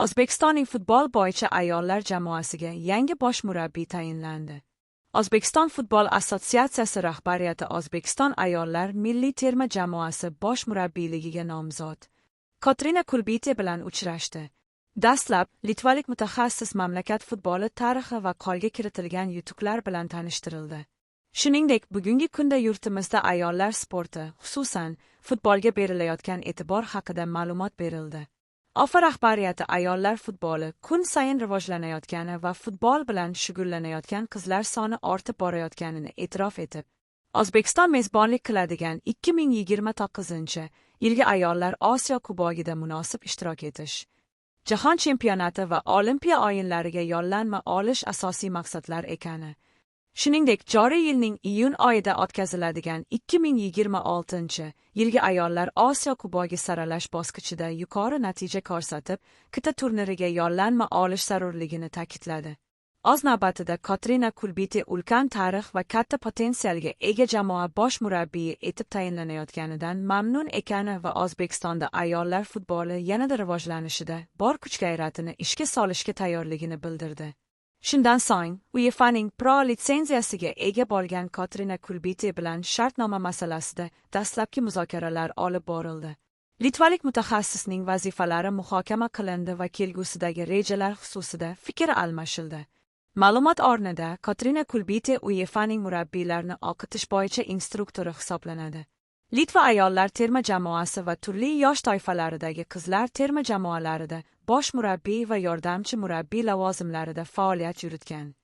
O'zbekistonning futbol bo'yicha ayollar jamoasiga yangi bosh murabbiy tayinlandi. O'zbekiston futbol assotsiatsiyasi rahbariyati O'zbekiston ayollar milliy terma jamoasi bosh murabbiyligiga nomzod Katrina Kulbite bilan uchrashdi. Dastlab litvalik mutaxassis mamlakat futboli tarixi va qo'lga kiritilgan yutuqlar bilan tanishtirildi. Shuningdek, bugungi kunda yurtimizda ayollar sporti, xususan futbolga berilayotgan e'tibor haqida ma'lumot berildi. OFA rahbariyati ayollar futboli kun sayin rivojlanayotgani va futbol bilan shug'ullanayotgan qizlar soni ortib borayotganini e'tirof etib, O'zbekiston mezbonlik qiladigan 2029-yilgi ayollar Osiyo kubogida munosib ishtirok etish, Jahon chempionati va Olimpiya o'yinlariga yo'llanma olish asosiy maqsadlar ekani, shuningdek, joriy yilning iyun oyida o'tkaziladigan 2026-yilgi ayollar Osiyo kubogi saralash bosqichida yuqori natija ko'rsatib, qit'a turniriga yo'llanma olish zarurligini ta'kidladi. O'z navbatida Katrina Kulbite ulkan tarix va katta potensialga ega jamoa bosh murabbiyi etib tayinlanayotganidan mamnun ekani va O'zbekistonda ayollar futboli yanada rivojlanishida bor kuch-g'ayratini ishga solishga tayyorligini bildirdi. Shundan so'ng, UEFAning Pro litsenziyasiga ega bo'lgan Katrina Kulbite bilan shartnoma masalasida dastlabki muzokaralar olib borildi. Litvalik mutaxassisning vazifalari muhokama qilindi va kelgusidagi rejalar xususida fikr almashildi. Ma'lumot o'rnida Katrina Kulbite UEFAning murabbiylarni o'qitish bo'yicha instruktori hisoblanadi. Litva ayollar terma jamoasi va turli yosh toifalaridagi qizlar terma jamoalarida bosh murabbiy va yordamchi murabbiy lavozimlarida faoliyat yuritgan.